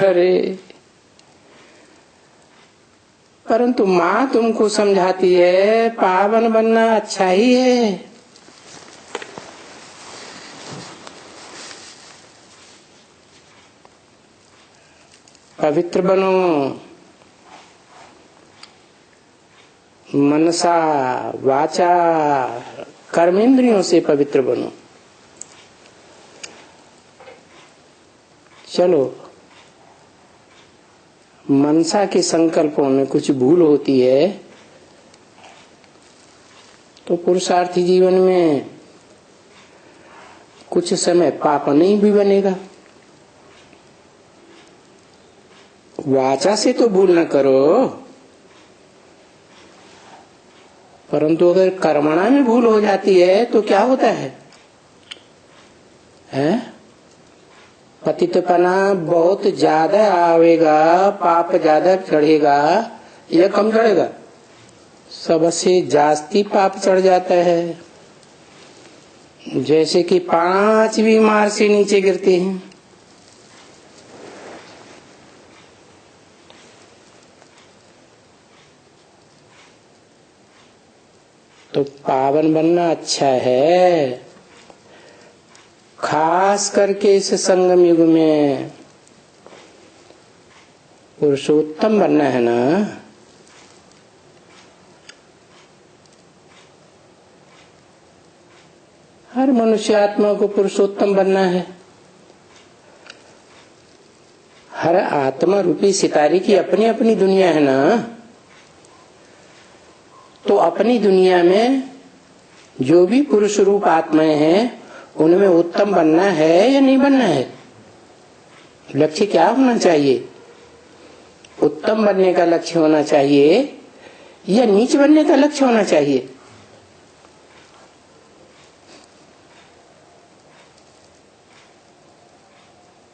अरे परंतु माँ तुमको समझाती है पावन बनना अच्छा ही है। पवित्र बनो, मनसा वाचा कर्मेंद्रियों से पवित्र बनो। चलो मनसा के संकल्पों में कुछ भूल होती है तो पुरुषार्थी जीवन में कुछ समय पाप नहीं भी बनेगा। वाचा से तो भूल न करो, परंतु अगर कर्मणा में भूल हो जाती है तो क्या होता है? पतितपना बहुत ज्यादा आवेगा, पाप ज्यादा चढ़ेगा या कम चढ़ेगा? सबसे जास्ती पाप चढ़ जाता है। जैसे कि 5वीं मार से नीचे गिरते हैं। तो पावन बनना अच्छा है, खास करके इस संगम युग में पुरुषोत्तम बनना है ना। हर मनुष्य आत्मा को पुरुषोत्तम बनना है। हर आत्मा रूपी सितारे की अपनी अपनी दुनिया है ना। तो अपनी दुनिया में जो भी पुरुष रूप आत्माएं हैं उनमें उत्तम बनना है या नहीं बनना है? लक्ष्य क्या होना चाहिए? उत्तम बनने का लक्ष्य होना चाहिए या नीच बनने का लक्ष्य होना चाहिए?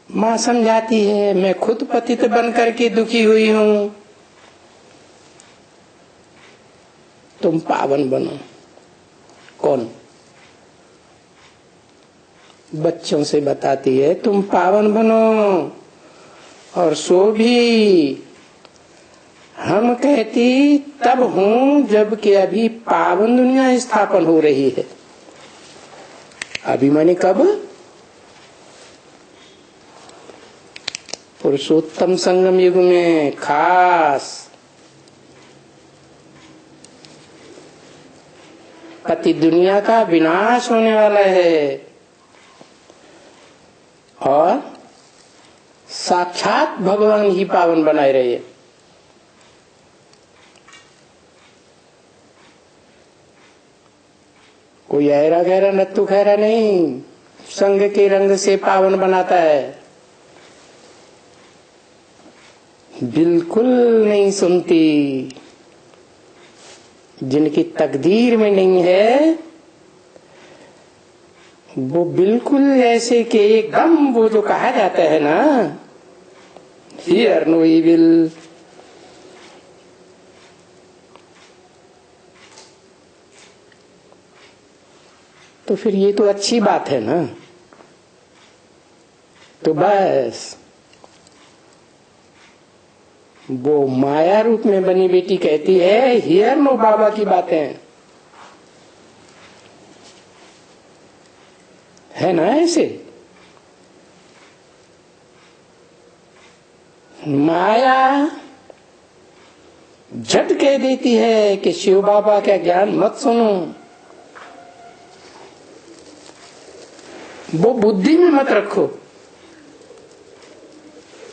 माँ समझाती है मैं खुद पतित बन करके दुखी हुई हूं, तुम पावन बनो। कौन? बच्चों से बताती है तुम पावन बनो। और सो भी हम कहती तब हूं जब कि अभी पावन दुनिया स्थापन हो रही है। अभी माने कब? पुरुषोत्तम संगम युग में खास पति दुनिया का विनाश होने वाला है और साक्षात भगवान ही पावन बनाए रहे। कोई ऐरा गहरा नत्थु खैरा नहीं संग के रंग से पावन बनाता है। बिल्कुल नहीं सुनती। जिनकी तकदीर में नहीं है वो बिल्कुल ऐसे कि एकदम वो जो कहा जाता है ना, हियर नो इविल। तो फिर ये तो अच्छी बात है ना। तो बस वो माया रूप में बनी बेटी कहती है हियर नो बाबा की बातें है ना। ऐसे माया झट कह देती है कि शिव बाबा का ज्ञान मत सुनो, वो बुद्धि में मत रखो,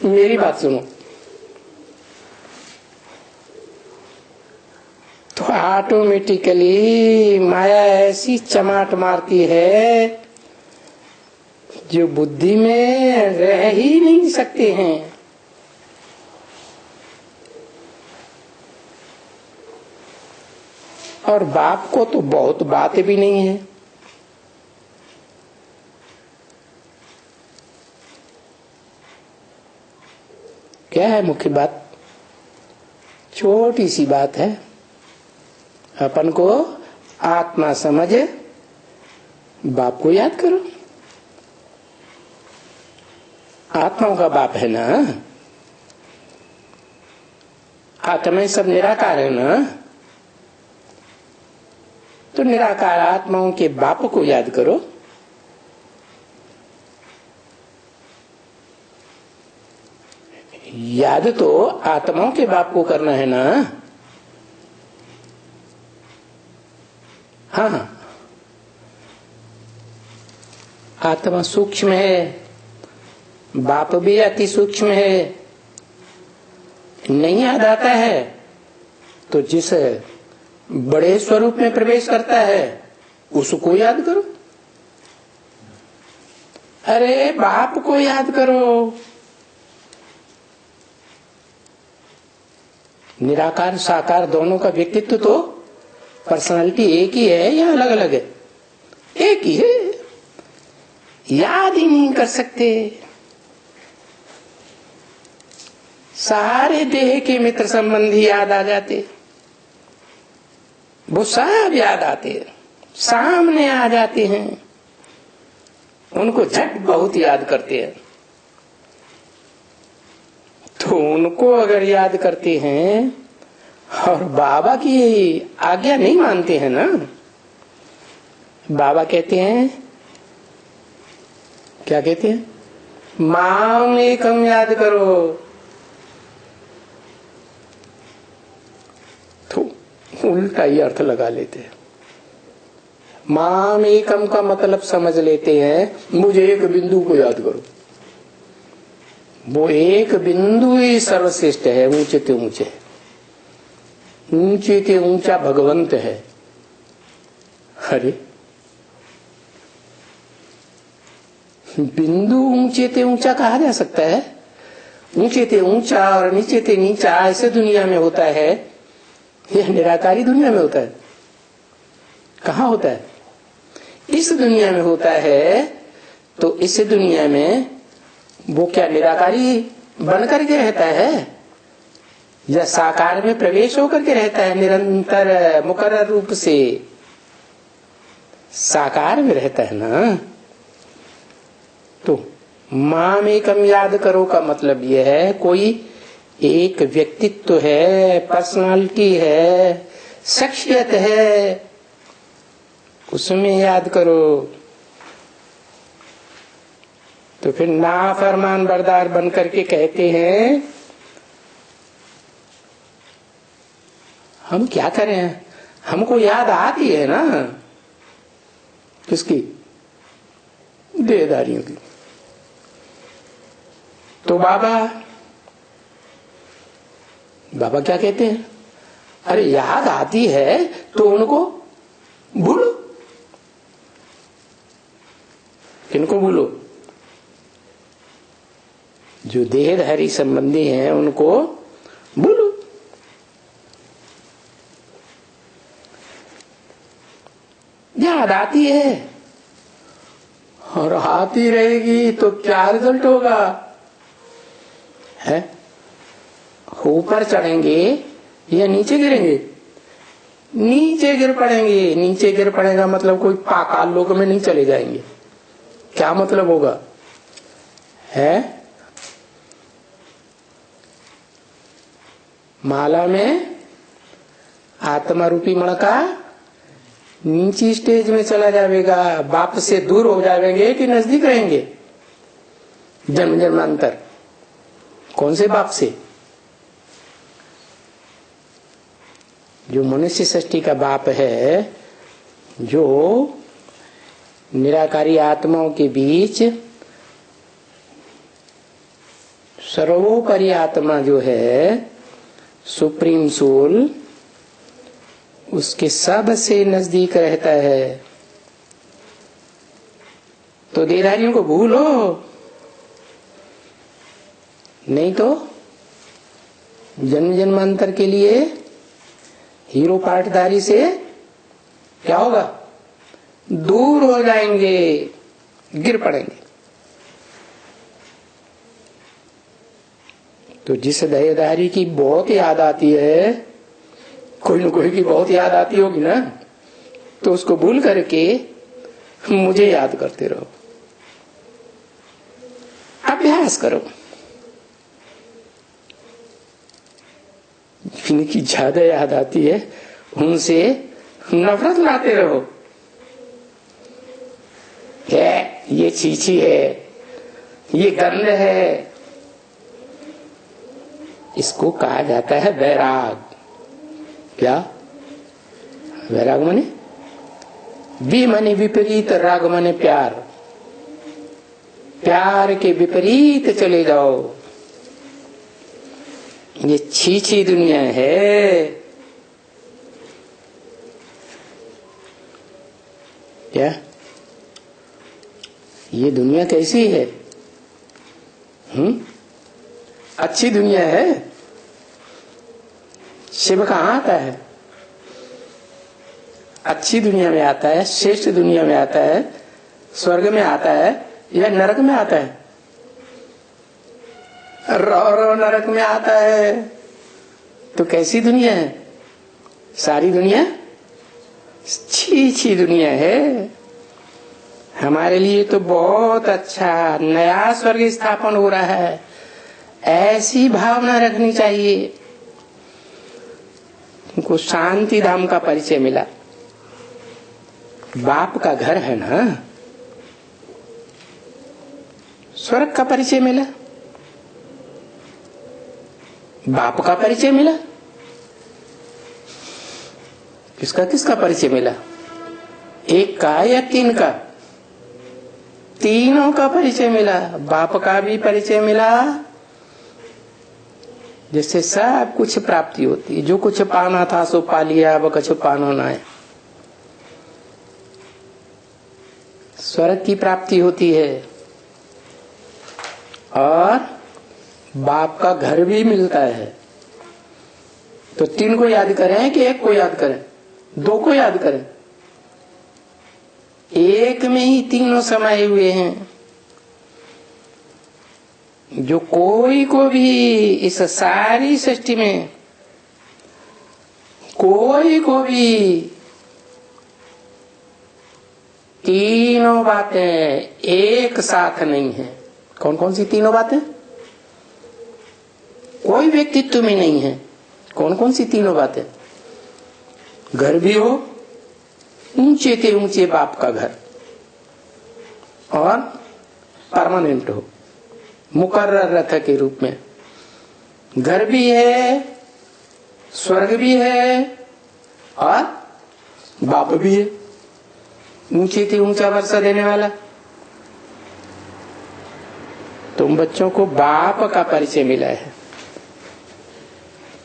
मेरी बात सुनो। तो ऑटोमेटिकली माया ऐसी चमाट मारती है जो बुद्धि में रह ही नहीं सकते हैं। और बाप को तो बहुत बात भी नहीं है। क्या है मुख्य बात? छोटी सी बात है, अपन को आत्मा समझ बाप को याद करो। आत्माओं का बाप है ना, आत्माएं सब निराकार है ना, तो निराकार आत्माओं के बाप को याद करो। याद तो आत्माओं के बाप को करना है ना। हाँ, आत्मा सूक्ष्म है, बाप भी अति सूक्ष्म है। नहीं याद आता है तो जिस बड़े स्वरूप में प्रवेश करता है उसको याद करो। अरे बाप को याद करो। निराकार साकार दोनों का व्यक्तित्व तो पर्सनालिटी एक ही है या अलग अलग है? एक ही है। याद ही नहीं कर सकते। सारे देह के मित्र संबंधी याद आ जाते, वो सब याद आते, सामने आ जाते हैं, उनको झट बहुत याद करते हैं। तो उनको अगर याद करते हैं और बाबा की आज्ञा नहीं मानते हैं ना, बाबा कहते हैं, क्या कहते हैं? माम एकम याद करो। तो उल्टा ही अर्थ लगा लेते हैं। माम एकम का मतलब समझ लेते हैं मुझे एक बिंदु को याद करो। वो एक बिंदु ही सर्वश्रेष्ठ है, ऊंचे ते ऊंचे, ऊंचे ते ऊंचा भगवंत है। अरे बिंदु ऊंचे ते ऊंचा कहा जा सकता है? ऊंचे ते ऊंचा और नीचे ते नीचा ऐसे दुनिया में होता है, यह निराकारी दुनिया में होता है? कहाँ होता है? इस दुनिया में होता है। तो इस दुनिया में वो क्या निराकारी बन करके रहता है या साकार में प्रवेश होकर के रहता है? निरंतर मुकर्रर रूप से साकार में रहता है ना। तो माम एकम याद करो का मतलब यह है कोई एक व्यक्तित्व है, पर्सनालिटी है, शख्सियत है, उसमें याद करो। तो फिर नाफरमान बरदार बन करके कहते हैं हम क्या करें, हमको याद आती है ना। किसकी? देहधारियों की। तो बाबा क्या कहते हैं? अरे याद आती है तो उनको भूलो। किनको भूलो? जो देहधारी संबंधी हैं उनको भूलो। याद आती है और आती रहेगी तो क्या रिजल्ट होगा? है ऊपर चढ़ेंगे या नीचे गिरेंगे? नीचे गिर पड़ेंगे। नीचे गिर पड़ेगा मतलब कोई पाताल लोक में नहीं चले जाएंगे। क्या मतलब होगा? है माला में आत्मा रूपी मणका नीची स्टेज में चला जाएगा। बाप से दूर हो जाएंगे कि नजदीक रहेंगे? जन्म जन्मांतर। कौन से बाप से? जो मनुष्य सृष्टि का बाप है, जो निराकारी आत्माओं के बीच सर्वोपरि आत्मा जो है, सुप्रीम सोल, उसके सबसे नजदीक रहता है। तो देहधारियों को भूलो, नहीं तो जन्म जन्मांतर के लिए हीरो पाठधारी से क्या होगा? दूर हो जाएंगे, गिर पड़ेंगे। तो जिस देहधारी की बहुत याद आती है, कोई न कोई की बहुत याद आती होगी ना, तो उसको भूल करके मुझे याद करते रहो। अभ्यास प्रयास करो, जिनकी ज्यादा याद आती है उनसे नफरत लाते रहो। ये चीची है, ये गंध है, इसको कहा जाता है वैराग। क्या वैराग माने? बी माने विपरीत, राग माने प्यार। प्यार के विपरीत चले जाओ। ये छीछी दुनिया है। क्या ये दुनिया कैसी है? अच्छी दुनिया है। शिव कहाँ आता है? अच्छी दुनिया में आता है, श्रेष्ठ दुनिया में आता है, स्वर्ग में आता है या नरक में आता है? रो नरक में आता है। तो कैसी दुनिया है? सारी दुनिया छी दुनिया है। हमारे लिए तो बहुत अच्छा नया स्वर्ग स्थापन हो रहा है, ऐसी भावना रखनी चाहिए। तुमको शांति धाम का परिचय मिला, बाप का घर है ना, स्वर्ग का परिचय मिला, बाप का परिचय मिला। किसका परिचय मिला? एक का या तीन का? तीनों का परिचय मिला। बाप का भी परिचय मिला, जिससे सब कुछ प्राप्ति होती है। जो कुछ पाना था सो पा लिया, अब कुछ पाना ना है। स्वर्ग की प्राप्ति होती है और बाप का घर भी मिलता है। तो तीन को याद करें कि एक को याद करें, दो को याद करें? एक में ही तीनों समाये हुए हैं। जो कोई को भी इस सारी सृष्टि में कोई को भी तीनों बातें एक साथ नहीं है। कौन कौन सी तीनों बातें? कोई व्यक्तित्व में नहीं है। कौन कौन सी तीनों बातें? घर भी हो, ऊंचे के ऊंचे बाप का घर, और परमानेंट हो, मुकर्रर रथ के रूप में। घर भी है, स्वर्ग भी है और बाप भी है, ऊंचे से ऊंचा वर्षा देने वाला। तुम बच्चों को बाप का परिचय मिला है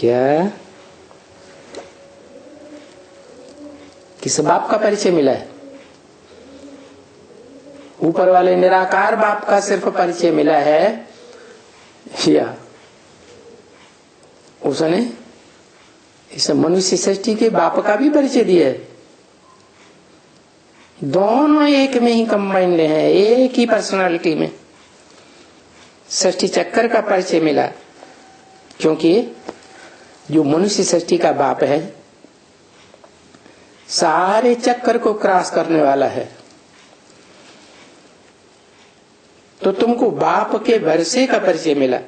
क्या? किस बाप का परिचय मिला है? ऊपर वाले निराकार बाप का सिर्फ परिचय मिला है या उसने इस मनुष्य सृष्टि के बाप का भी परिचय दिया है? दोनों एक में ही कंबाइंड हैं, एक ही पर्सनालिटी में सृष्टि चक्कर का परिचय मिला। क्योंकि जो मनुष्य सृष्टि का बाप है सारे चक्कर को क्रॉस करने वाला है। तो तुमको बाप के वर्षे का परिचय मिला,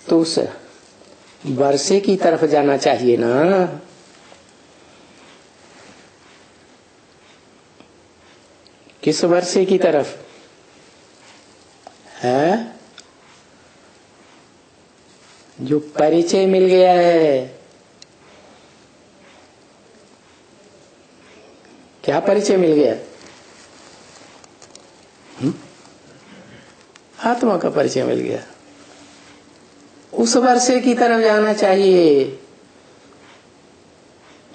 तो उस वर्षे की तरफ जाना चाहिए ना। किस वर्षे की तरफ है? जो परिचय मिल गया है। क्या परिचय मिल गया? आत्मा का परिचय मिल गया। उस वर्षे की तरफ जाना चाहिए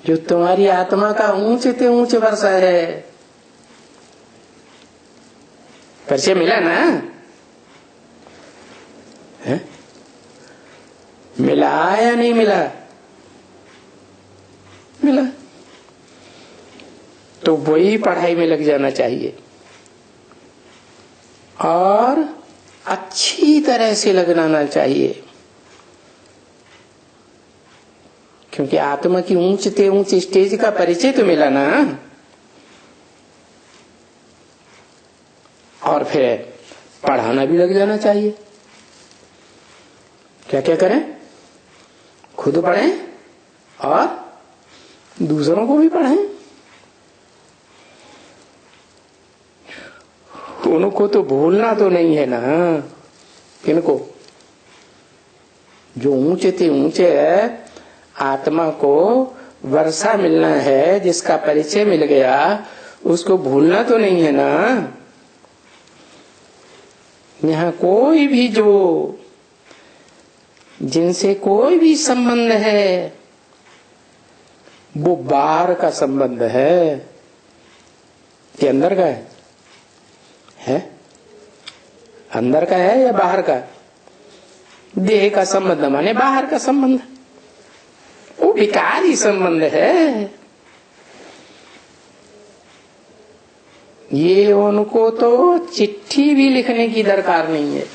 जो तुम्हारी आत्मा का ऊंचे से ऊंच वर्षा है। परिचय मिला ना? है? मिला या नहीं मिला? मिला। तो वही पढ़ाई में लग जाना चाहिए और अच्छी तरह से लगना चाहिए। क्योंकि आत्मा की ऊंच से ऊंच स्टेज का परिचय तो मिला ना। और फिर पढ़ाना भी लग जाना चाहिए। क्या क्या करें? खुद पढ़ें और दूसरों को भी पढ़ें। उनको तो भूलना तो नहीं है ना। किनको? जो ऊंचे थे ऊंचे आत्मा को वर्षा मिलना है, जिसका परिचय मिल गया, उसको भूलना तो नहीं है ना। यहाँ कोई भी जो जिनसे कोई भी संबंध है वो बाहर का संबंध है कि अंदर का है? अंदर का है या बाहर का? देह का संबंध माने बाहर का संबंध, वो विकारी संबंध है। ये उनको तो चिट्ठी भी लिखने की दरकार नहीं है।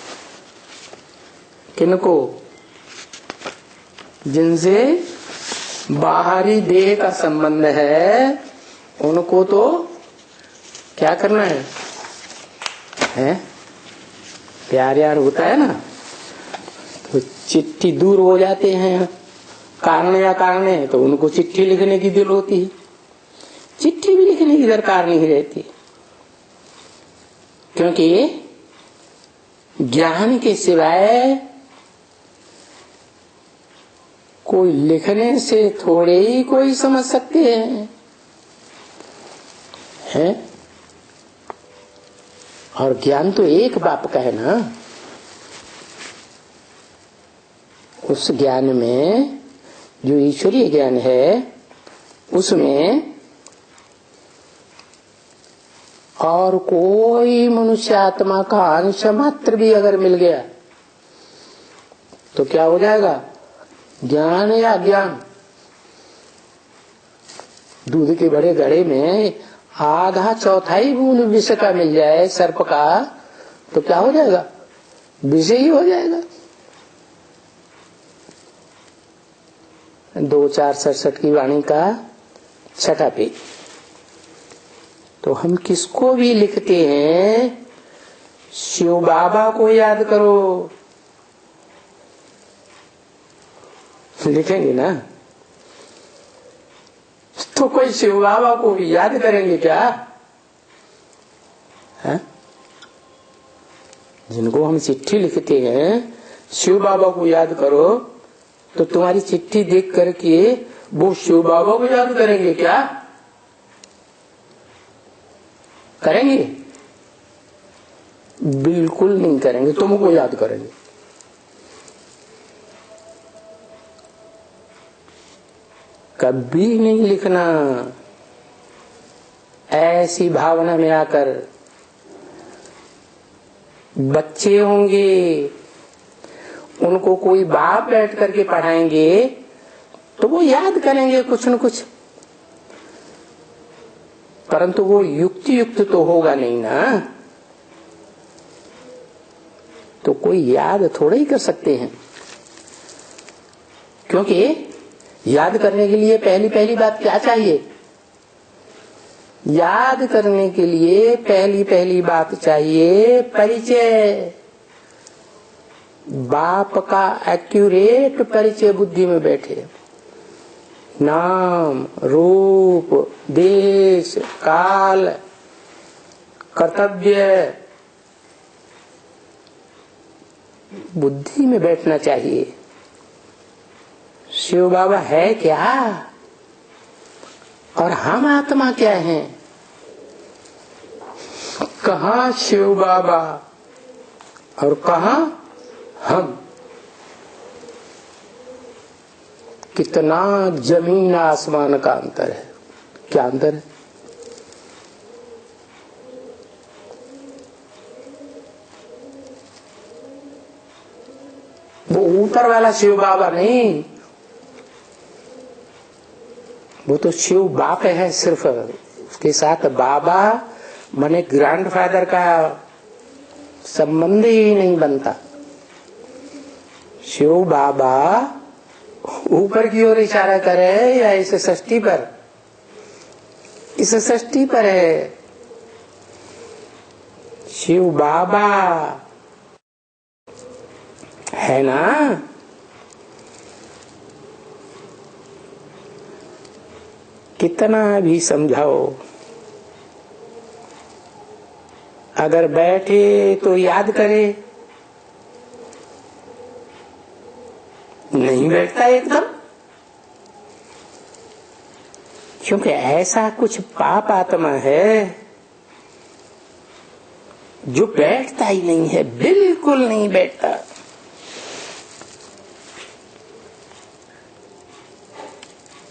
किनको? जिनसे बाहरी देह का संबंध है, उनको तो क्या करना है? प्यार यार होता है ना, तो चिट्ठी दूर हो जाते हैं कारण या कारण है, तो उनको चिट्ठी लिखने की दिल होती है। चिट्ठी भी लिखने की दरकार नहीं रहती, क्योंकि ज्ञान के सिवाय कोई लिखने से थोड़े ही कोई समझ सकते हैं? और ज्ञान तो एक बाप का है ना। उस ज्ञान में जो ईश्वरीय ज्ञान है, उसमें और कोई मनुष्य आत्मा का अंश मात्र भी अगर मिल गया तो क्या हो जाएगा? ज्ञान या अज्ञान। दूध के बड़े घड़े में आधा चौथाई बूंद विष का मिल जाए, सर्प का, तो क्या हो जाएगा? विष ही हो जाएगा। 2467 की वाणी का 6ठा पेज। तो हम किसको भी लिखते हैं, शिव बाबा को याद करो, लिखेंगे ना। तो कोई शिव बाबा को भी याद करेंगे क्या? है? जिनको हम चिट्ठी लिखते हैं, शिव बाबा को याद करो, तो तुम्हारी चिट्ठी देख करके वो शिव बाबा को याद करेंगे क्या? करेंगे? बिल्कुल नहीं करेंगे, तुमको याद करेंगे। कभी नहीं लिखना ऐसी भावना में आकर। बच्चे होंगे, उनको कोई बाप बैठ करके पढ़ाएंगे तो वो याद करेंगे कुछ न कुछ, परंतु वो युक्ति युक्त तो होगा नहीं ना। तो कोई याद थोड़ा ही कर सकते हैं, क्योंकि याद करने के लिए पहली बात क्या चाहिए? याद करने के लिए पहली बात चाहिए परिचय। बाप का एक्यूरेट परिचय बुद्धि में बैठे। नाम, रूप, देश, काल, कर्तव्य बुद्धि में बैठना चाहिए। शिव बाबा है क्या और हम आत्मा क्या हैं? कहाँ शिव बाबा और कहाँ हम? कितना जमीन आसमान का अंतर है। क्या अंतर है? वो ऊपर वाला शिव बाबा नहीं, वो तो शिव बाप है सिर्फ। उसके साथ बाबा माने ग्रैंडफादर का संबंध ही नहीं बनता। शिव बाबा ऊपर की ओर इशारा करे या इस षष्ठी पर? इस षष्ठी पर है। शिव बाबा है ना। कितना भी समझाओ, अगर बैठे तो याद करे, नहीं बैठता एकदम। क्योंकि ऐसा कुछ पाप आत्मा है जो बैठता ही नहीं है, बिल्कुल नहीं बैठता।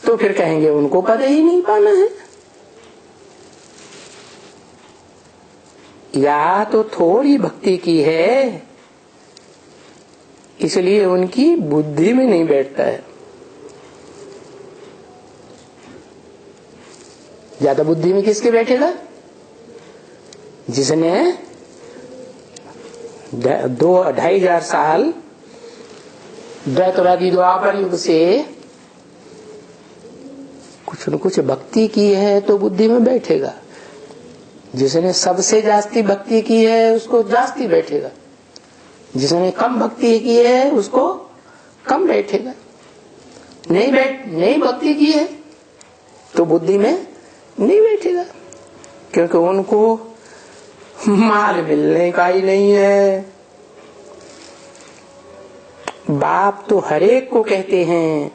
तो फिर कहेंगे उनको पद ही नहीं पाना है। या तो थोड़ी भक्ति की है इसलिए उनकी बुद्धि में नहीं बैठता है। ज्यादा बुद्धि में किसके बैठेगा? जिसने 2-2,500 साल द्वैतवादी द्वापर युग से कुछ न कुछ भक्ति की है तो बुद्धि में बैठेगा। जिसने सबसे जास्ती भक्ति की है उसको जास्ती बैठेगा, जिसने कम भक्ति की है उसको कम बैठेगा। नहीं भक्ति की है तो बुद्धि में नहीं बैठेगा, क्योंकि उनको माल मिलने का ही नहीं है। बाप तो हरेक को कहते हैं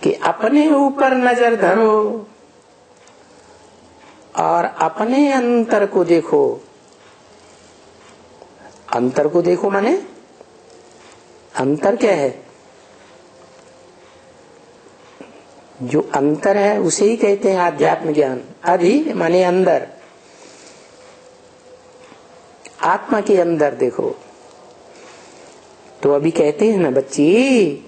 कि अपने ऊपर नजर धरो और अपने अंतर को देखो। अंतर को देखो माने अंतर क्या है? जो अंतर है उसे ही कहते हैं आध्यात्म ज्ञान। अधि माने अंदर, आत्मा के अंदर देखो। तो अभी कहते हैं ना बच्ची,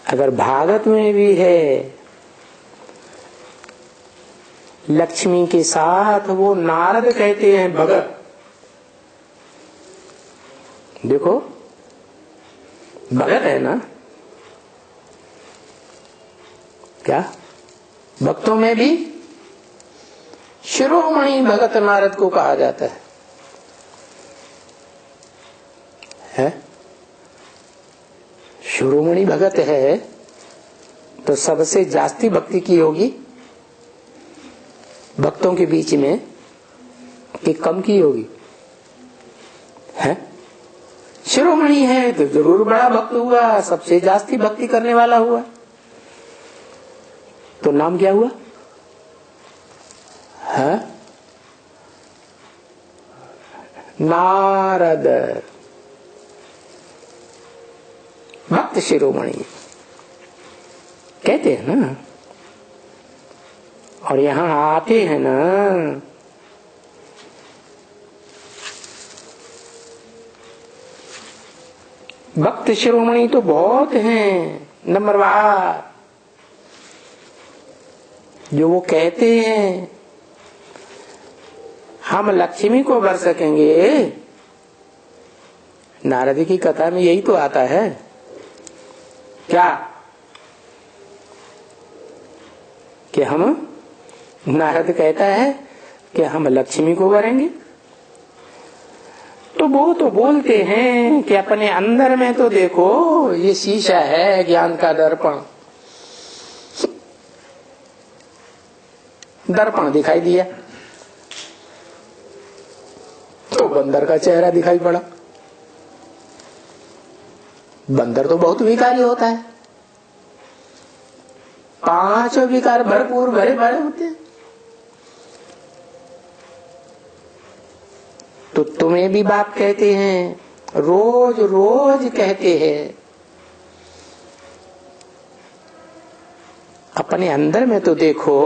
अगर भागवत में भी है लक्ष्मी के साथ वो नारद कहते हैं भगत। देखो भगत है ना, क्या भक्तों में भी शिरोमणि भगत नारद को कहा जाता है? शिरोमणि भगत है तो सबसे जास्ती भक्ति की होगी भक्तों के बीच में कि कम की होगी? है शिरोमणि है तो जरूर बड़ा भक्त हुआ, सबसे जास्ती भक्ति करने वाला हुआ। तो नाम क्या हुआ? है नारद, भक्त शिरोमणि कहते हैं ना। और यहां आते हैं ना भक्त शिरोमणि तो बहुत हैं, नंबरवार, जो वो कहते हैं हम लक्ष्मी को वर सकेंगे। नारद की कथा में यही तो आता है क्या कि हम, नारद कहता है कि हम लक्ष्मी को वरेंगे। तो वो तो बोलते हैं कि अपने अंदर में तो देखो, ये शीशा है ज्ञान का दर्पण। दर्पण दिखाई दिया तो बंदर का चेहरा दिखाई पड़ा। बंदर तो बहुत विकारी होता है, 5 विकार भरपूर भरे भरे होते हैं। तो तुम्हें भी बाप कहते हैं, रोज रोज कहते हैं, अपने अंदर में तो देखो।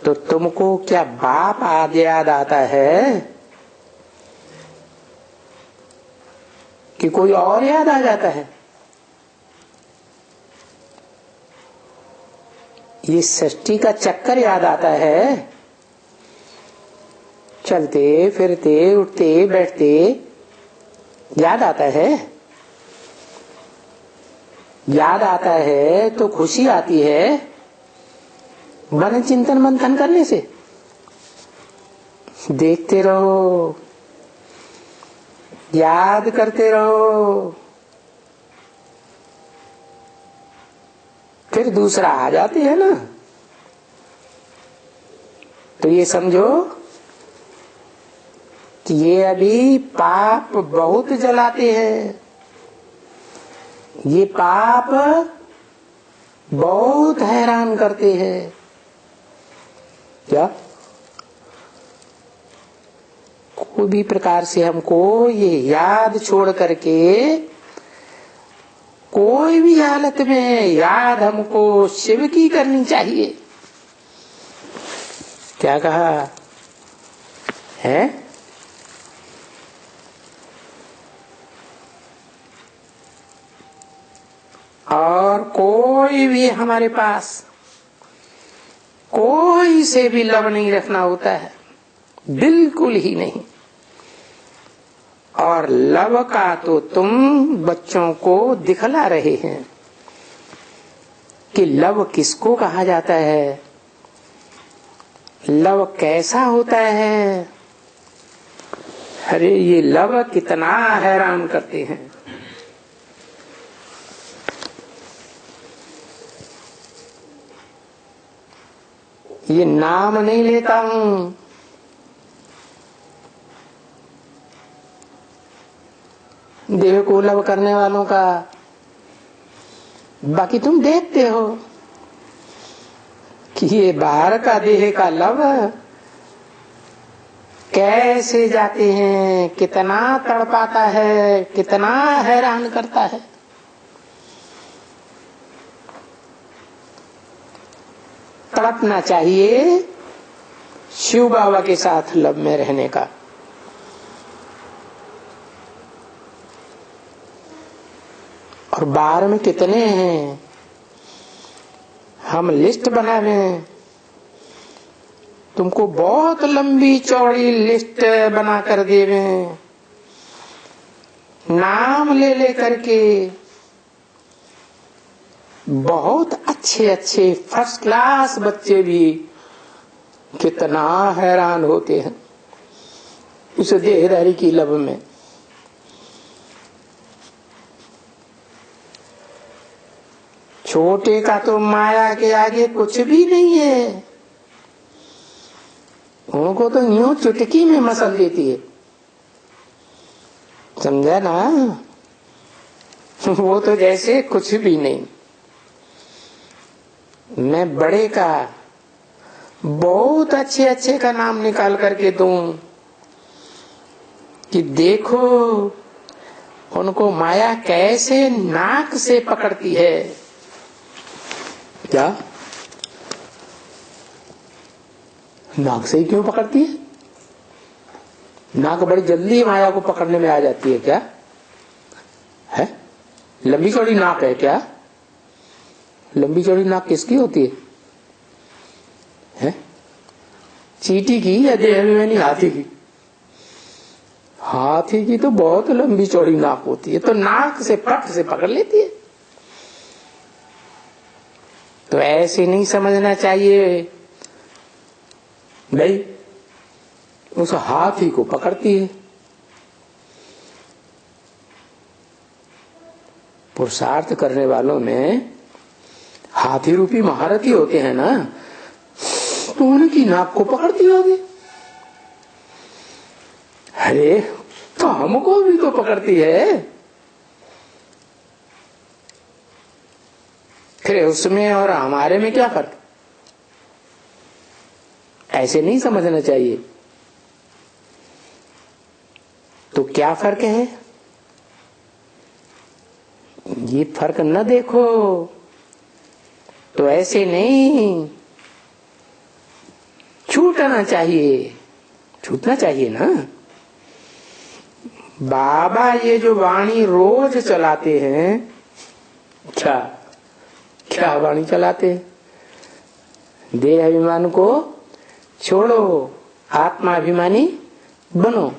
तो तुमको क्या बाप आदि याद आता है कि कोई और याद आ जाता है? ये सृष्टि का चक्कर याद आता है। चलते फिरते उठते बैठते याद आता है। याद आता है तो खुशी आती है मन चिंतन मंथन करने से। देखते रहो, याद करते रहो, फिर दूसरा आ जाते है ना। तो ये समझो कि ये अभी पाप बहुत जलाते हैं, ये पाप बहुत हैरान करते हैं। क्या कोई भी प्रकार से हमको ये याद छोड़ करके कोई भी हालत में याद हमको शिव की करनी चाहिए। क्या कहा है? और कोई भी हमारे पास कोई से भी लव नहीं रखना होता है, बिल्कुल ही नहीं। और लव का तो तुम बच्चों को दिखला रहे हैं कि लव किसको कहा जाता है, लव कैसा होता है। अरे ये लव कितना हैरान करते हैं। ये नाम नहीं लेता हूं, देह को लव करने वालों का, बाकी तुम देखते हो कि ये बाहर का देह का लव कैसे जाते हैं, कितना तड़पाता है, कितना हैरान करता है। तड़पना चाहिए शिव बाबा के साथ लव में रहने का। और बाहर में कितने हैं, हम लिस्ट बनावे, तुमको बहुत लंबी चौड़ी लिस्ट बना कर देवे, नाम ले ले करके। बहुत अच्छे अच्छे फर्स्ट क्लास बच्चे भी कितना हैरान होते हैं उस देहधारी की लव में। छोटे का तो माया के आगे कुछ भी नहीं है, उनको तो यूं चुटकी में मसल देती है, समझा ना। वो तो जैसे कुछ भी नहीं। मैं बड़े का बहुत अच्छे अच्छे का नाम निकाल करके दूं कि देखो उनको माया कैसे नाक से पकड़ती है। क्या नाक से ही क्यों पकड़ती है? नाक बड़ी जल्दी माया को पकड़ने में आ जाती है। क्या है? लंबी चौड़ी नाक है क्या? लंबी चौड़ी नाक किसकी होती है? चींटी की या देहअभिमानी हाथी की? हाथी की तो बहुत लंबी चौड़ी नाक होती है, तो नाक से पट से पकड़ लेती है। तो ऐसे नहीं समझना चाहिए भाई, उस हाथी को पकड़ती है। पुरुषार्थ करने वालों में हाथी रूपी महारथी होते हैं ना, तो उनकी नाक को पकड़ती होगी। अरे तो हमको भी तो पकड़ती है। फिर उसमें और हमारे में क्या फर्क? ऐसे नहीं समझना चाहिए। तो क्या फर्क है? ये फर्क न देखो तो ऐसे नहीं, छूटना चाहिए, छूटना चाहिए ना। बाबा ये जो वाणी रोज चलाते हैं, क्या क्या वाणी चलाते हैं? देह अभिमान को छोड़ो, आत्माभिमानी बनो।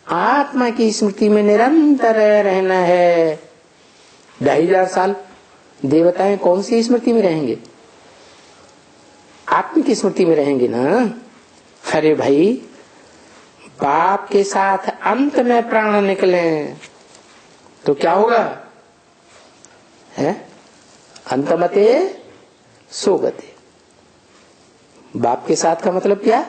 आत्मा की स्मृति में निरंतर रहना है। 2500 साल देवताएं कौन सी स्मृति में रहेंगे? आत्मिक स्मृति में रहेंगे ना। अरे भाई, बाप के साथ अंत में प्राण निकले तो क्या होगा? है अंतमते सोगते। बाप के साथ का मतलब क्या?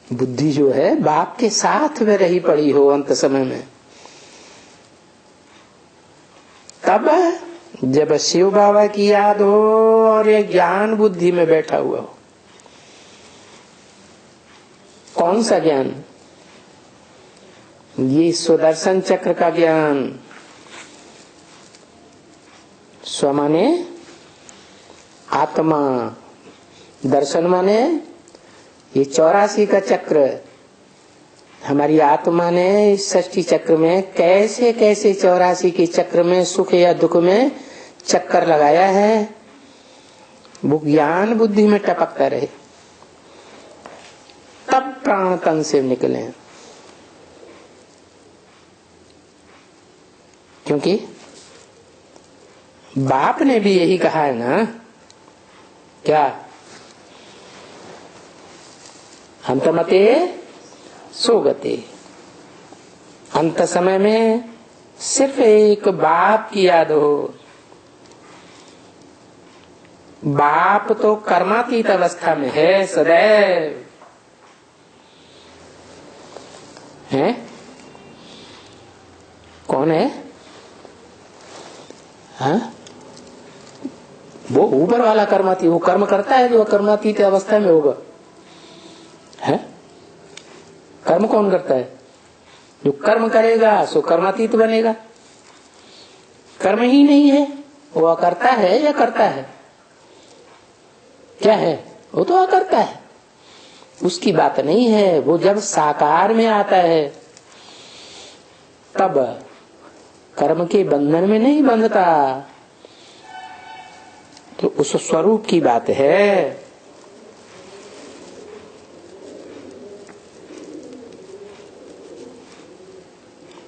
बुद्धि जो है बाप के साथ में रही पड़ी हो अंत समय में, तब जब शिव बाबा की याद हो और ये ज्ञान बुद्धि में बैठा हुआ हो। कौन सा ज्ञान? ये सुदर्शन चक्र का ज्ञान। स्व माने आत्मा, दर्शन माने ये 84 का चक्र। हमारी आत्मा ने इस सृष्टि चक्र में कैसे कैसे 84 के चक्र में सुख या दुख में चक्कर लगाया है, वो ज्ञान बुद्धि में टपकता रहे, तब प्राण तन से निकले। क्योंकि बाप ने भी यही कहा है ना, क्या? अंतमते सोगते। अंत समय में सिर्फ एक बाप की याद हो। बाप तो कर्मातीत अवस्था में है सदैव, है? कौन है? हाँ? वो ऊपर वाला कर्मातीत, वो कर्म करता है जो कर्मातीत अवस्था में होगा, है? कर्म कौन करता है? जो कर्म करेगा सो कर्मातीत बनेगा। कर्म ही नहीं है, वो अकर्ता है या करता है? क्या है? वो तो अकर्ता है। उसकी बात नहीं है। वो जब साकार में आता है तब कर्म के बंधन में नहीं बंधता, तो उस स्वरूप की बात है।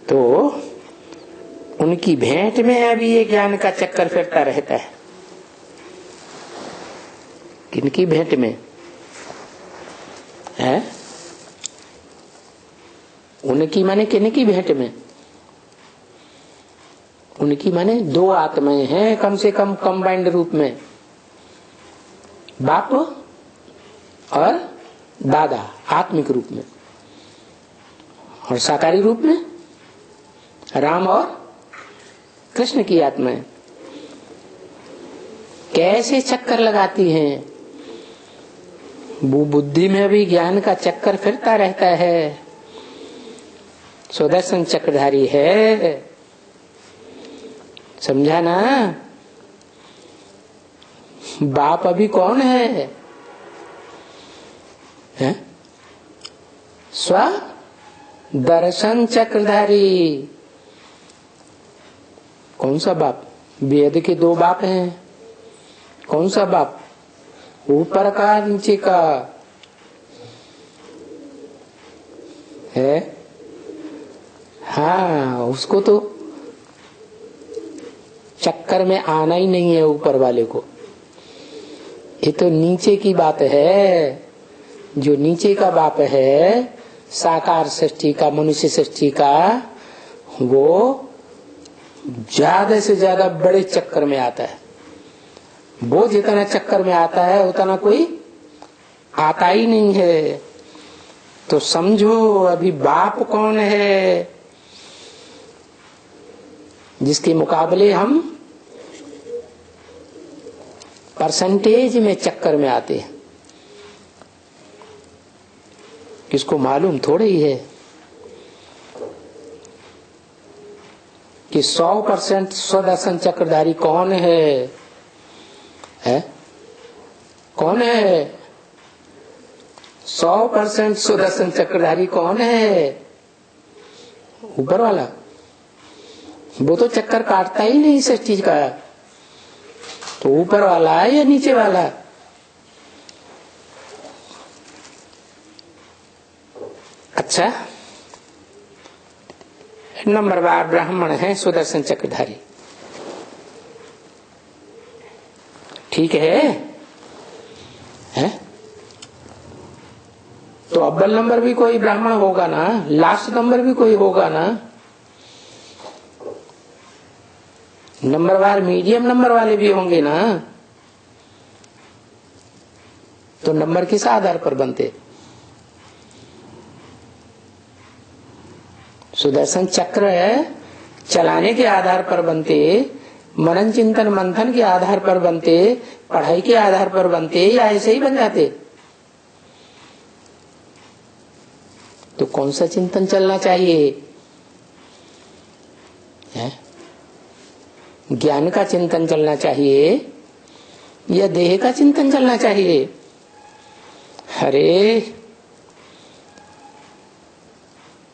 तो उनकी भेंट में अभी ये ज्ञान का चक्कर फिरता रहता है। किनकी भेंट में है? उनकी माने किनकी भेंट में? उनकी माने दो आत्माएं हैं कम से कम कंबाइंड रूप में, बाप और दादा आत्मिक रूप में, और साकारी रूप में राम और कृष्ण की आत्माएं। कैसे चक्कर लगाती हैं? वो बुद्धि में भी ज्ञान का चक्कर फिरता रहता है। सुदर्शन चक्रधारी है, समझा ना? बाप अभी कौन है? स्व दर्शन चक्रधारी। कौन सा बाप? वेद के दो बाप हैं। कौन सा बाप? ऊपर का नीचे का है। हाँ, उसको तो चक्कर में आना ही नहीं है ऊपर वाले को। ये तो नीचे की बात है। जो नीचे का बाप है, साकार सृष्टि का, मनुष्य सृष्टि का, वो ज्यादा से ज्यादा बड़े चक्कर में आता है। वो जितना चक्कर में आता है उतना कोई आता ही नहीं है। तो समझो अभी बाप कौन है जिसके मुकाबले हम परसेंटेज में चक्कर में आते हैं। किसको मालूम थोड़े ही है कि 100% स्वदर्शन चक्रधारी कौन है? कौन है? 100% सुदर्शन चक्रधारी कौन है? ऊपर वाला। वो तो चक्कर काटता ही नहीं इस चीज का। तो ऊपर वाला है या नीचे वाला? अच्छा, नंबरवार ब्राह्मण है, सुदर्शन चक्रधारी। ठीक है? तो अव्वल नंबर भी कोई ब्राह्मण होगा ना, लास्ट नंबर भी कोई होगा ना। नंबरवार मीडियम नंबर वाले भी होंगे ना। तो नंबर किस आधार पर बनते? सुदर्शन चक्र चलाने के आधार पर बनते, मनन चिंतन मंथन के आधार पर बनते, पढ़ाई के आधार पर बनते, या ऐसे ही बन जाते? तो कौन सा चिंतन चलना चाहिए? ज्ञान का चिंतन चलना चाहिए या देह का चिंतन चलना चाहिए? अरे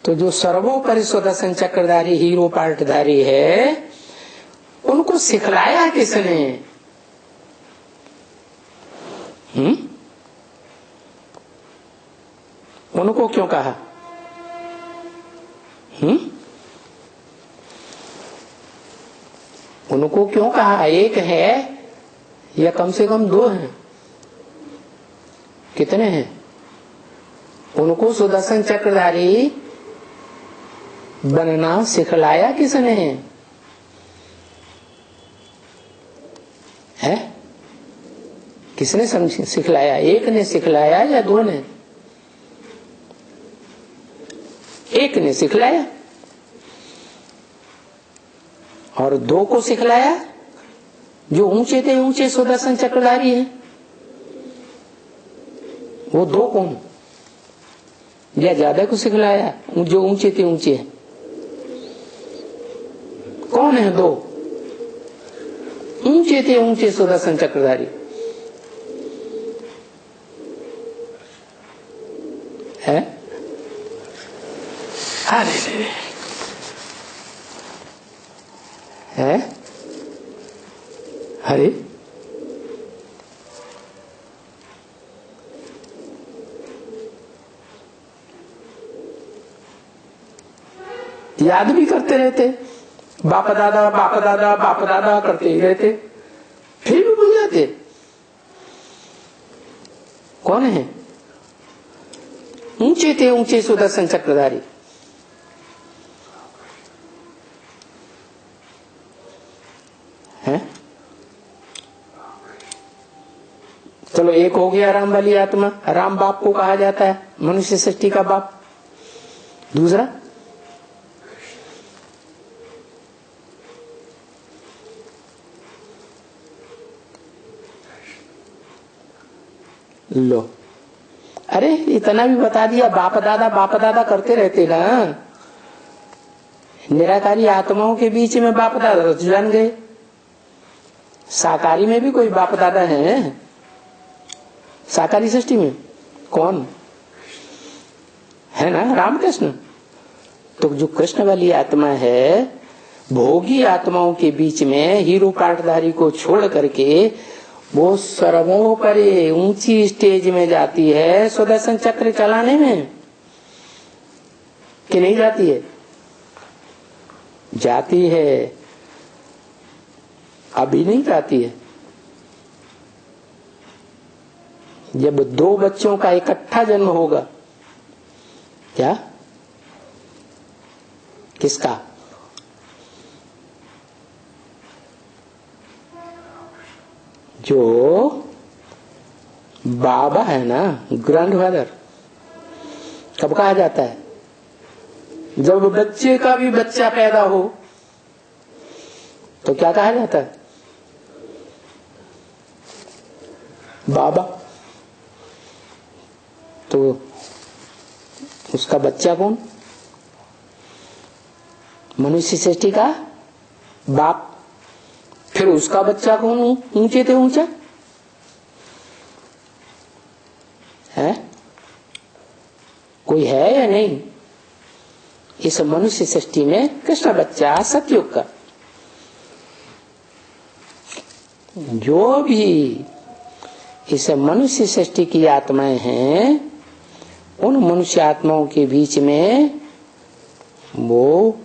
तो जो सर्वोपरि सुदर्शन चक्रधारी हीरो पार्टधारी है, उनको सिखलाया किसने? उनको क्यों कहा? उनको क्यों कहा? एक है या कम से कम दो हैं? कितने हैं? उनको सुदर्शन चक्रधारी बनना सिखलाया किसने है? किसने सिखलाया? एक ने सिखलाया या दो ने? एक ने सिखलाया। और दो को सिखलाया जो ऊंचे थे ऊंचे सुदर्शन चक्रधारी है। वो दो कौन? या ज्यादा को सिखलाया जो ऊंचे थे ऊंचे हैं? कौन है दो? ऊंचे थे ऊंचे सुदर्शन चक्रधारी है। अरे है? अरे याद भी करते रहते, बाप दादा बाप दादा बाप दादा करते ही रहते, फिर भी भूल जाते। कौन है? ऊंचे थे ऊंचे सुदर्शन चक्रधारी है। चलो एक हो गया राम वाली आत्मा, राम बाप को कहा जाता है, मनुष्य सृष्टि का बाप। दूसरा लो, अरे इतना भी बता दिया, बाप दादा करते रहते ना। निराकारी आत्माओं के बीच में बाप दादा तो जान गए। साकारी में भी कोई बाप दादा है? साकारी सृष्टि में कौन है? ना रामकृष्ण। तो जो कृष्ण वाली आत्मा है, भोगी आत्माओं के बीच में हीरो पार्टधारी को छोड़ करके वो सर्वोपरि ऊंची स्टेज में जाती है सुदर्शन चक्र चलाने में, कि नहीं जाती है? जाती है। अभी नहीं जाती है। जब दो बच्चों का इकट्ठा जन्म होगा, क्या? किसका? जो बाबा है ना, ग्रैंडफादर, कब कहा जाता है? जब बच्चे का भी बच्चा पैदा हो तो क्या कहा जाता है? बाबा। तो उसका बच्चा कौन? मनुष्य सृष्टि का बाप। फिर उसका बच्चा कौन? ऊंचे थे ऊंचा है। कोई है या नहीं? इस मनुष्य सृष्टि में कृष्ण बच्चा सतयुग का। जो भी इस मनुष्य सृष्टि की आत्माएं हैं, उन मनुष्य आत्माओं के बीच में वो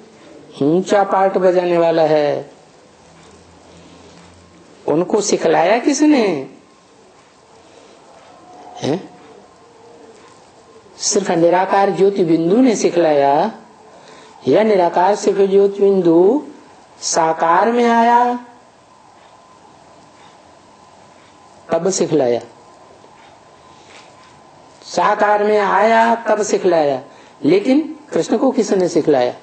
ऊंचा पार्ट बजाने वाला है, उनको सिखलाया किसने है? सिर्फ निराकार ज्योति बिंदु ने सिखलाया, या निराकार से ज्योति बिंदु साकार में आया तब सिखलाया, साकार में आया तब सिखलाया। लेकिन कृष्ण को किसने सिखलाया?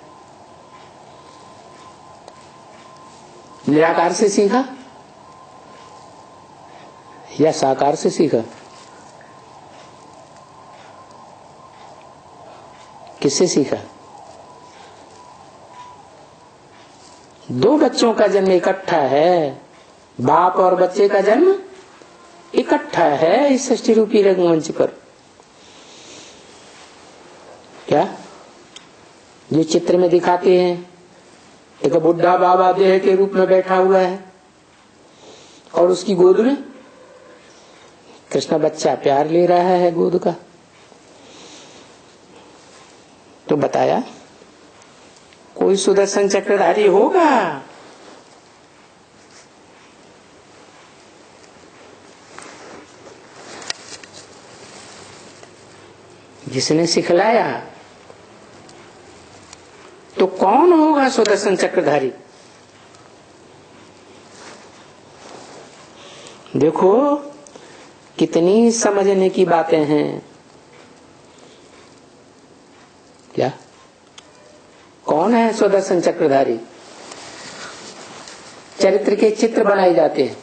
निराकार से सीखा या साकार से सीखा? किससे सीखा? दो बच्चों का जन्म इकट्ठा है, बाप और बच्चे का जन्म इकट्ठा है इस सृष्टि रूपी रंगमंच पर। क्या जो चित्र में दिखाते हैं, एक बुढ़ा बाबा देह के रूप में बैठा हुआ है और उसकी गोद में कृष्ण बच्चा प्यार ले रहा है गोद का। तो बताया कोई सुदर्शन चक्रधारी होगा जिसने सिखलाया? तो कौन होगा सुदर्शन चक्रधारी? देखो कितनी समझने की बातें हैं। क्या कौन है सुदर्शन चक्रधारी? चरित्र के चित्र बनाए जाते हैं।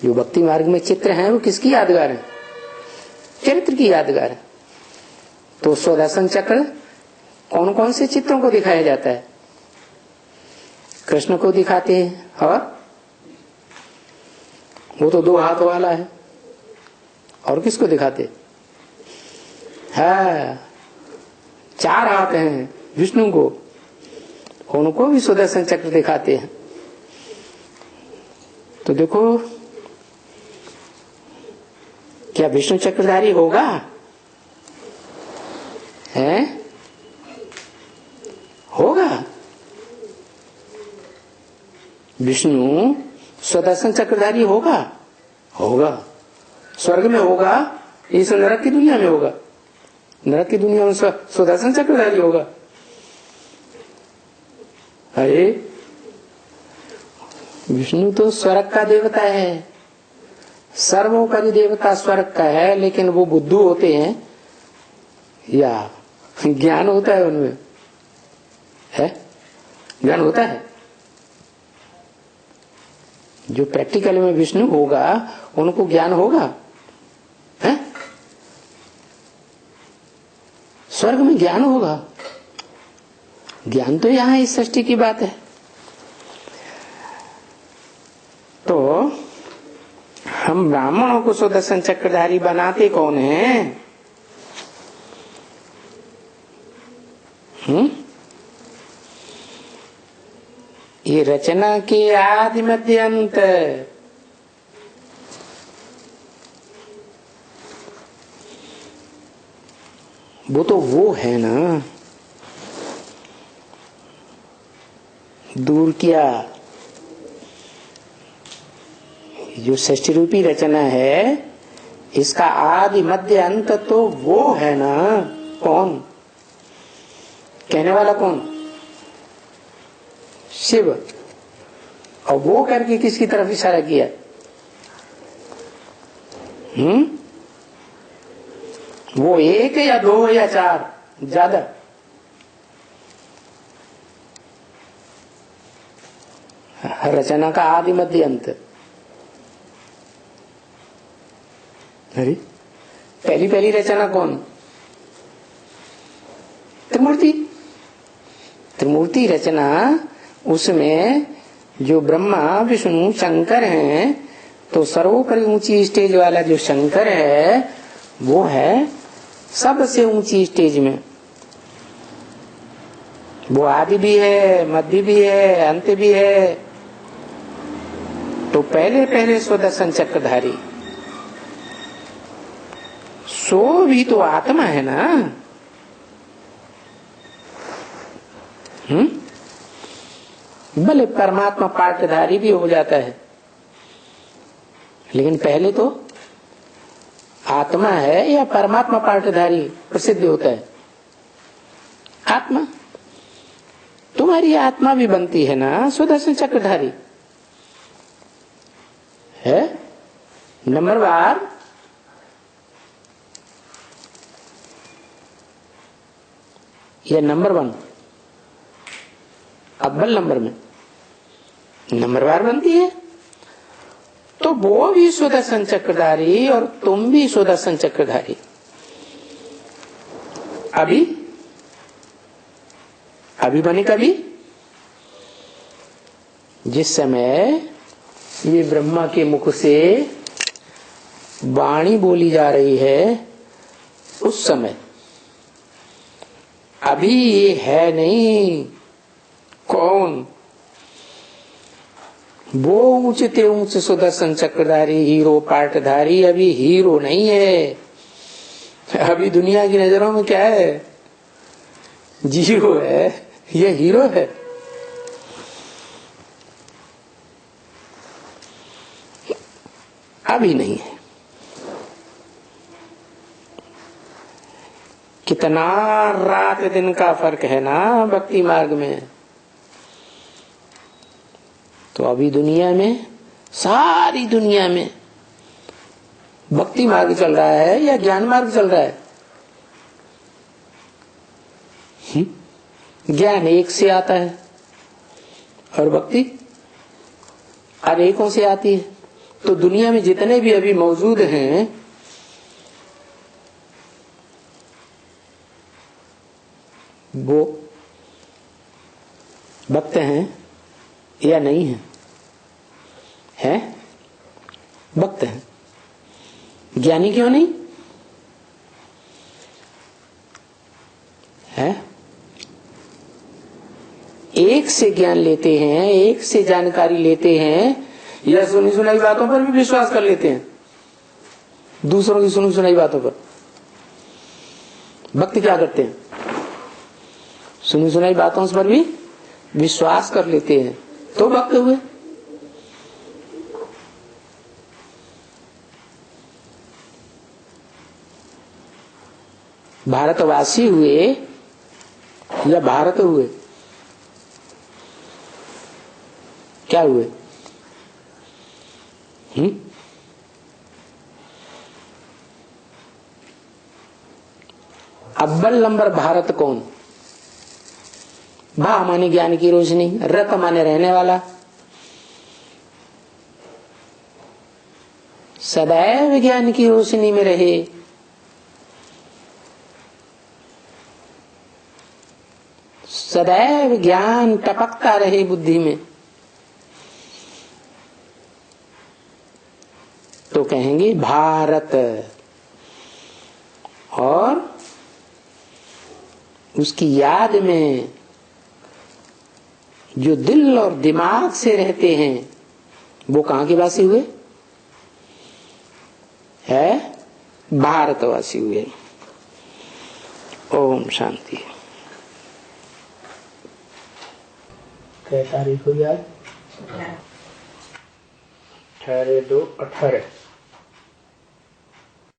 जो भक्ति मार्ग में चित्र हैं वो किसकी यादगार है? चरित्र की यादगार है। तो सुदर्शन चक्र कौन कौन से चित्रों को दिखाया जाता है? कृष्ण को दिखाते हैं, और वो तो 2 हाथ वाला है। और किसको दिखाते? है 4 हाथ हैं विष्णु को, उनको भी सुदर्शन चक्र दिखाते हैं। तो देखो क्या विष्णु चक्रधारी होगा? है होगा। विष्णु सुदर्शन चक्रधारी होगा? होगा। स्वर्ग में होगा, इस नरक की दुनिया में होगा। नरक की दुनिया में सुदर्शन चक्रधारी होगा। अरे विष्णु तो स्वर्ग का देवता है, सर्वोपरि देवता स्वर्ग का है। लेकिन वो बुद्धू होते हैं या ज्ञान होता है उनमें? है ज्ञान होता है। जो प्रैक्टिकल में विष्णु होगा उनको ज्ञान होगा? है स्वर्ग में ज्ञान होगा? ज्ञान तो यहाँ इस सृष्टि की बात है। तो हम ब्राह्मणों को सुदर्शन चक्रधारी बनाते कौन है? ये रचना के आदि मध्य अंत, वो तो वो है ना। दूर किया जो सृष्टि रूपी रचना है, इसका आदि मध्य अंत तो वो है ना। कौन? कहने वाला कौन? शिव। और वो करके किसकी तरफ इशारा किया? वो 1 या 2 या 4 ज्यादा? रचना का आदि मध्य अंत। अरे पहली रचना कौन? त्रिमूर्ति। त्रिमूर्ति रचना, उसमें जो ब्रह्मा विष्णु शंकर हैं, तो सर्वोपरि ऊंची स्टेज वाला जो शंकर है वो है सबसे ऊंची स्टेज में। वो आदि भी है, मध्य भी है, अंत भी है। तो पहले सुदर्शन चक्रधारी सो भी तो आत्मा है ना। भले परमात्मा पाठधारी भी हो जाता है, लेकिन पहले तो आत्मा है या परमात्मा पाठधारी प्रसिद्ध होता है? आत्मा। तुम्हारी आत्मा भी बनती है ना सुदर्शन चक्रधारी है। नंबरवार या नंबर 1 अव्वल नंबर में नंबरवार बनती है, तो वो भी सुदर्शन चक्रधारी और तुम भी सुदर्शन चक्रधारी। अभी बने कभी, जिस समय ये ब्रह्मा के मुख से वाणी बोली जा रही है, उस समय अभी ये है नहीं। कौन? वो ऊंचते ऊंच सुदर्शन चक्रधारी हीरो पाठधारी अभी हीरो नहीं है। अभी दुनिया की नजरों में क्या है? जीरो है। ये हीरो है। अभी नहीं है। कितना रात दिन का फर्क है ना भक्ति मार्ग में। तो अभी दुनिया में, सारी दुनिया में भक्ति मार्ग चल रहा है या ज्ञान मार्ग चल रहा है? ज्ञान एक से आता है और भक्ति अनेकों से आती है। तो दुनिया में जितने भी अभी मौजूद हैं, वो भक्त हैं या नहीं है? हैं? भक्त हैं। ज्ञानी क्यों नहीं है? एक से ज्ञान लेते हैं, एक से जानकारी लेते हैं, या सुनी सुनाई बातों पर भी विश्वास कर लेते हैं, दूसरों की सुनी सुनाई बातों पर। भक्त क्या करते हैं? सुनी सुनाई बातों पर भी विश्वास कर लेते हैं, तो भक्त हुए। भारतवासी हुए या भारत हुए? क्या हुए? अव्वल नंबर भारत कौन? भा माने ज्ञान की रोशनी, रत माने रहने वाला, सदैव ज्ञान की रोशनी में रहे। सदैव ज्ञान टपकता रहे बुद्धि में, तो कहेंगे भारत। और उसकी याद में जो दिल और दिमाग से रहते हैं, वो कहां के वासी हुए? है भारतवासी हुए। ओम शांति। क्या तारीख हुई आज? 18/2/18।